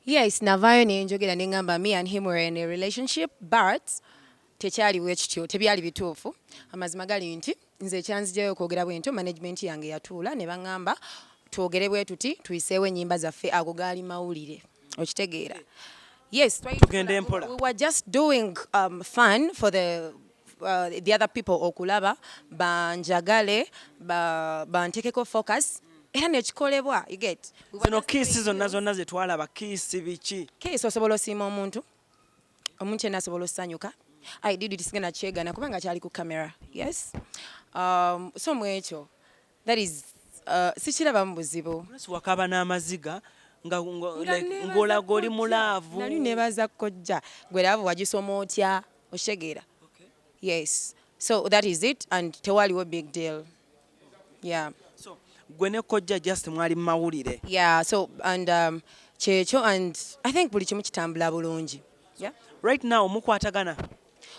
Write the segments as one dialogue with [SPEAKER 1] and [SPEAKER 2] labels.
[SPEAKER 1] Yes, navayo nenjogera nengamba me and him were in a relationship, but tekyaliwo ekityo tebyali bituufu. Amazima gali nti nze ekyanzijayo okwogera bwentyo management yange yatuula ne baŋŋamba twogere bwe tuti tuyiseewo ennyimba zaffe ago gaali mawulire okitegeera. Yes, we were just doing fun for the other people okulaba banjagale bantekeko focus era nekikolebwa you get.
[SPEAKER 2] Zino kiisi zonna ze twalaba kiisi biki?
[SPEAKER 1] Kiisi osobola osiima omuntu yenna asobola osanyuka. I did it sigana kyegana kubanga kyali ku camera. Yes. So mwekyo that is sikiraba mu buzibu.
[SPEAKER 2] Wakaba n'amaziga ng'olaga oli mulaavu.
[SPEAKER 1] Nali nebaza Kojja gwe laavu wagisoma otya oshegeera. Yes. So that is it and tewaliwo big deal. Yeah.
[SPEAKER 2] So gwe ne Kojja just mwali mawulire.
[SPEAKER 1] Yeah. So and kyekyo and I think buli kimu kitambula bulungi. Yeah.
[SPEAKER 2] Right now mukwatagana?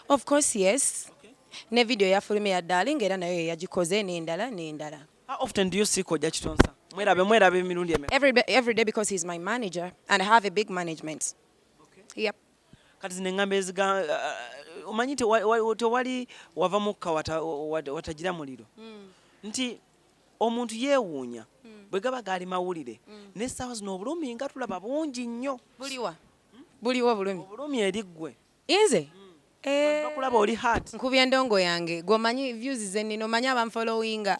[SPEAKER 1] Of course, yes. Okay. Ne video ya filme ya Darling era nayo yagikoze n'endala.
[SPEAKER 2] How often do you see Kojja Kitonsa? Mwerabe mirundi emeka?
[SPEAKER 1] Every day because he's my manager and I have a big management. Okay. Yep.
[SPEAKER 2] Kati zino engamba eziga omanyi tewali wava mukka watagira muliro. Nti omuntu yeewuunya bwe gaba gaali mawulire n'essaawa zino obulumi nga tulaba bungi nnyo.
[SPEAKER 1] Buliwo bulumi.
[SPEAKER 2] Obulumi eri ggwe.
[SPEAKER 1] Inze?
[SPEAKER 2] Bakulaba oli hot.
[SPEAKER 1] Nkubya endongo yange gwomanyi views ze nnino omanyi abanfollowinga.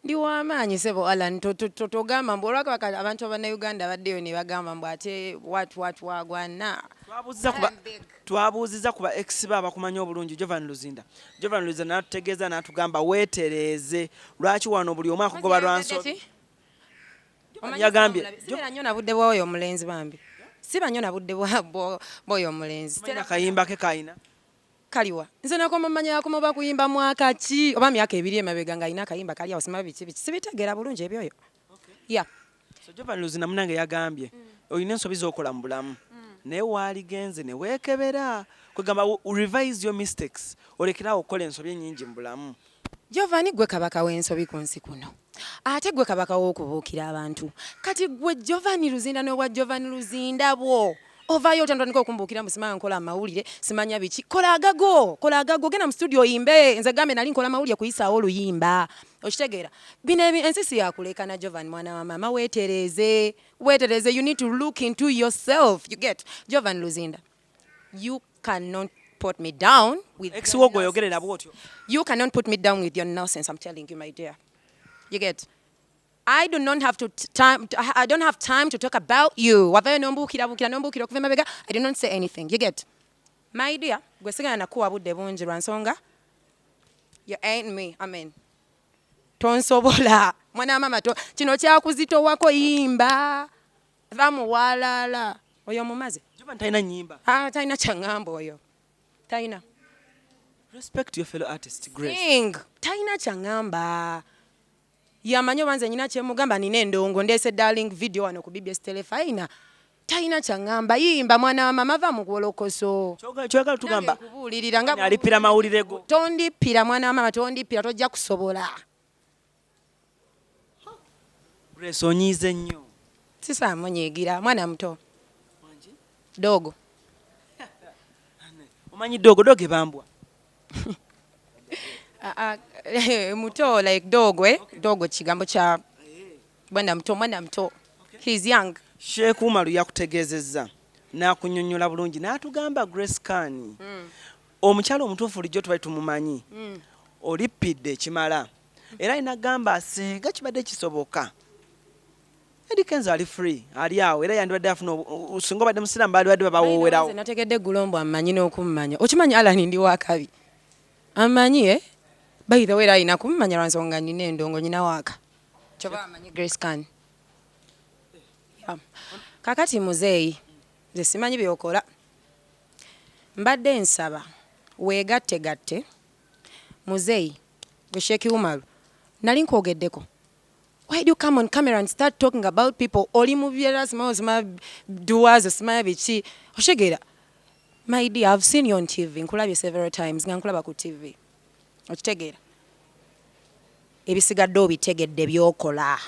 [SPEAKER 1] Ndi w'amaanyi sebo Alan togamba mbu olwakabaka abantu abannayuganda baddeyo ne bagamba mbu ate what wagwana.
[SPEAKER 2] Twabuuziza kuba ex be abakumanyi obulungi Jovan Luzinda n'atutegeeza n'atugamba weetereeze lwaki wano buli omu akugoba lwansobi. Yagambye
[SPEAKER 1] sibeera nnyo na budde bw'oyo omulenzi bambi. Siba nnyo na budde bw'oyo omulenzi.
[SPEAKER 2] Kayimba ke kayina
[SPEAKER 1] kaliwa nze nakoma manya yakoma bakuyimba mwaka ki oba myaka ebiri emabega nga alina akayimba kali awo sima biki sibitegeera bulungi ebyoyo. Yeah.
[SPEAKER 2] So Jovan Luzinda munange yagambye olina ensobi z'okola mu bulamu naye waaligenze ne weekebera kwegamba revise your mistakes olekerawo okukola ensobi ennyingi mu bulamu.
[SPEAKER 1] Jovani gwe kabaka w'ensobi ku nsi kuno ate gwe kabaka w'okubuukira abantu kati gwe Jovani Luzinda n'obwa Jovani Luzinda bwo ovayo otandika okumbuukira musimanga nkola amawulire simanya biki kola agago genda mu studio yimbe nze gambe nali nkola amawulire kuyisaawo oluyimba okitegeera bino ensisi yakuleka na Jovan mwana wa mama weetereze you need to look into yourself you get Jovan Luzinda you cannot put me down with you cannot put me down with your nonsense. I'm telling you my dear you get I don't have time to talk about you. I did not say anything. You get? My dear, gwe sigana nakuwa budde bungi lwa nsonga. You ain't me. Amen. Tonsobola. Mwana mama to kino kyakuzito wako yimba. Vamu walala. Oyo mumaze.
[SPEAKER 2] Jovan taina nyimba.
[SPEAKER 1] Taina changambo oyo. Taina.
[SPEAKER 2] Respect your fellow artist, Grace.
[SPEAKER 1] Sing. Taina changamba. Yamanyo banze nyina kyemugamba nina endongo ndese Darling video wano ku BBS Telefaina taina changamba yimba mwana wa mama va mugwolokoso
[SPEAKER 2] choga tugamba
[SPEAKER 1] kubulirira nga
[SPEAKER 2] alipira mawulire go
[SPEAKER 1] tondipira mwana wa mama tondipira tojja kusobola
[SPEAKER 2] Grace onyize nnyo
[SPEAKER 1] sisa munyigira mwana muto dogo
[SPEAKER 2] omanyi dogo bambwa
[SPEAKER 1] muto like dogo kigambo kya mwana muto he's young.
[SPEAKER 2] Sheikh Umaru yakutegeezezza n'akunnyonnyola bulungi n'atugamba Grace Kani omukyalo omutuufu lijjo tubali tumumanyi olippidde ekimala era inagamba asinga kibadde kisoboka Eddie Kenzo ali free ali awo era yandibadde afuna singa badde musiramu badde babawoowerawo
[SPEAKER 1] nategedde gulombo amanyi n'okumumanya okimanyi Alan ndi wakabi amanyi by the way alina kumumanya lwa nsonga nina endongo nyina waaka kyoba amanyi Grace Kani. Kakati muzeeyi nze simanyi byokola mbadde nsaba weegatte muzeeyi gwe Sheikh Umaru nali nkwogeddeko why do you come on camera and start talking about people oli mu byera sima duwazo simanya biki oshegeera my dear I've seen you on TV nkulabye several times nga nkulaba ku TV okitegeera ebisigadde obitegedde byokola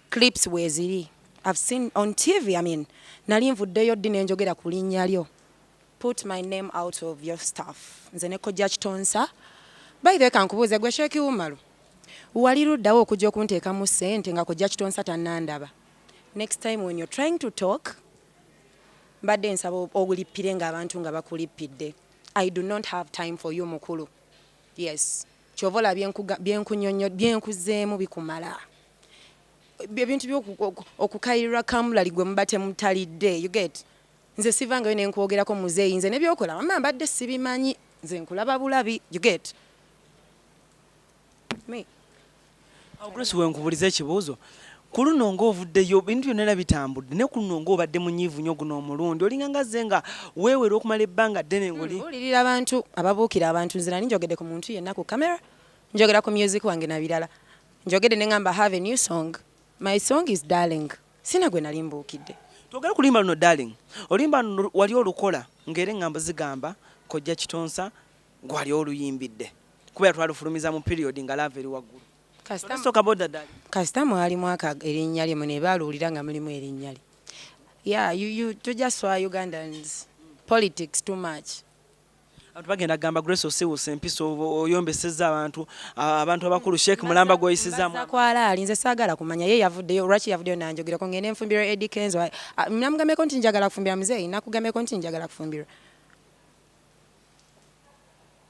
[SPEAKER 1] clips weziri I've seen on TV, I mean, nali nvuddeyo ddi ne njogera ku linnya lyo. Put my name out of your stuff. Nze ne Kojja Kitonsa. By the way, kankubuuze gwe Sheikh Umaru. Wali luddawo okujja okunteekamu ssente nga Kojja Kitonsa tannandaba. Next time when you're trying to talk, mbadde nsaba ogulippire ng'abantu nga bakulippidde. I do not have time for you mukulu. Yes. Kyova olabye byenkuzeemu bikumala. Ebintu by'okukayirwa kamulali gwe muba temutalidde. You get? Nze sivangayo ne nkwogerako muzeeyi. Nze ne byokola mama mbadde sibimanyi. Nze nkulaba bulabi. You get? Me.
[SPEAKER 2] Grace wenkubuliza ekibuuzo. Ku luno ng'ovuddeyo bintu byonna bitambudde ne ku luno ng'obadde munyiivu nnyo guno omulundi olinga ngazze nga weewera okumala ebbanga ddene ng'oli
[SPEAKER 1] owulirira abantu ababuukira abantu nzira njogedde ku muntu yenna ku kamera njogera ku music wange na birala njogedde ne ngamba have a new song. My song is Darling. Sina gwe nali mbuukidde.
[SPEAKER 2] Twogera kulimba luno Darling. Olimba wali olukola ng'era eŋŋambo zigamba Kojja Kitonsa gwali oluyimbidde. Kuba twalufulumiza mu period nga lava eri waggulu. Kasita mwalimu erinnya lye ne baaluwulira nga mulimu erinnya lye. Yeah, you just saw Ugandans politics too much. Bagenda gamba Grace osiwusa empiso oyombesezza abantu abakulu Sheikh Mulamba gw'oyisizaamu.
[SPEAKER 1] Kwalaali nze saagala kumanya ye yavuddeyo lwaki yavuddeyo nanjogerako ngende nfumbirwa Eddie Kenzo. Namugambeko nti njagala kufumbira muzeeyi nakugambeko nti njagala kufumbirwa.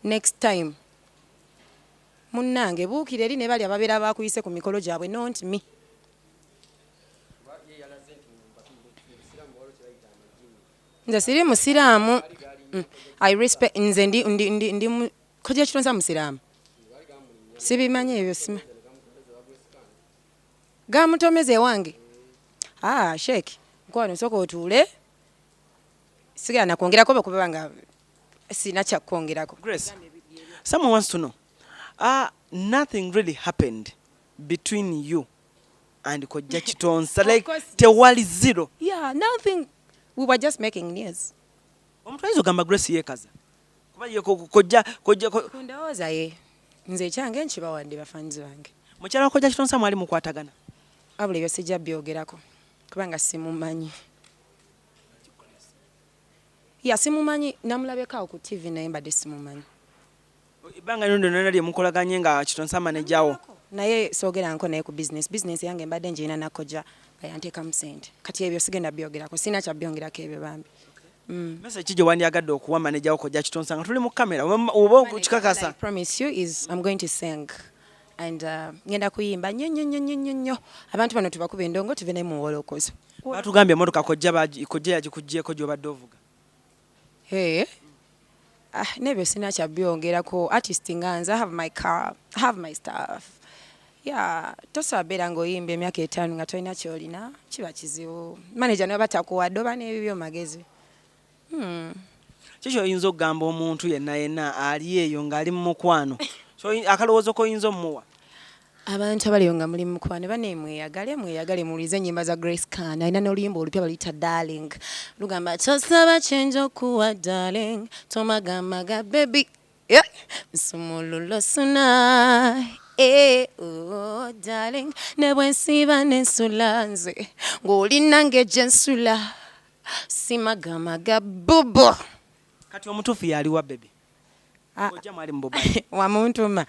[SPEAKER 1] Next time. Munnange buukira eri ne bali ababeera bakuyise ku mikolo gyabwe not me. Nze siri musiraamu. I respect nze ndi Kojja Kitonsa musiraamu. Sibimanyi ebyo sima. Gamutomeze wange. Sheikh. Nkwano soko otuule. Sigala nakwongerako bakubanga nga sina kya kwongerako.
[SPEAKER 2] Grace. Someone wants to know. Nothing really happened between you and Kojja Kitonsa. Like, tewali zero.
[SPEAKER 1] Yeah, nothing. We were just making news.
[SPEAKER 2] Omutwaizo gamba Grace yekaza. Kuba ye Kojja
[SPEAKER 1] Kundowooza ye. Nze kyange nkibawadde bafanzi bange.
[SPEAKER 2] Mukyala wa Kojja Kitonsa mwali mukwatagana.
[SPEAKER 1] Abula ebyo sijja byogerako. Kubanga simumanyi. Ya simumanyi namulabeko ku TV naye mbadde simumanyi.
[SPEAKER 2] Ibanga nyondo nana lye mukolaganye nga Kitonsa manager
[SPEAKER 1] naye soogeranko naye ku business yange mbadde njina na Kojja bayanteeka mu ssente kati ebyo sigenda byogerako sina kya byongerako ebyo bambi.
[SPEAKER 2] Message gye wandyagadde okuwa manager wa Kojja Kitonsa nga tuli mu kamera oba okukikakasa.
[SPEAKER 1] I promise you is I'm going to sing and ngenda kuyimba nnyo abantu bano tubakuba endongo tuve ne mu wolokozo.
[SPEAKER 2] Batugambye emotoka Kojja yagikugyeko gy'obadde ovuga.
[SPEAKER 1] Nebyo sina kya byongerako artist nga nze I have my car, I have my stuff. Yeah, tosabeera ng'oyimba emyaka 5 nga tolina kyolina kiba kizibu. Manager ne batakuwadde oba n'ebibyo magezi.
[SPEAKER 2] Kiki oyinza okugamba omuntu yenna ali eyo ng'ali mu mukwano? So akalowoozo koyinza omuwa?
[SPEAKER 1] Abantu abaliyo nga muli mu mukwano bane mweyagale mulize ennyimba za Grace Khan. Alina n'oluyimba olupya baluyita Darling. Lugamba tosaba change okuwa darling. Tomagamaga baby. Nsumululo suna. Oh darling. Ne bwensiba nensula nze. Ng'olina ng'ejje nsula. Simagamaga bubu.
[SPEAKER 2] Kati omutuufu yaliwa baby? Kojja mwali mu Bubadi.
[SPEAKER 1] Wamuntuma.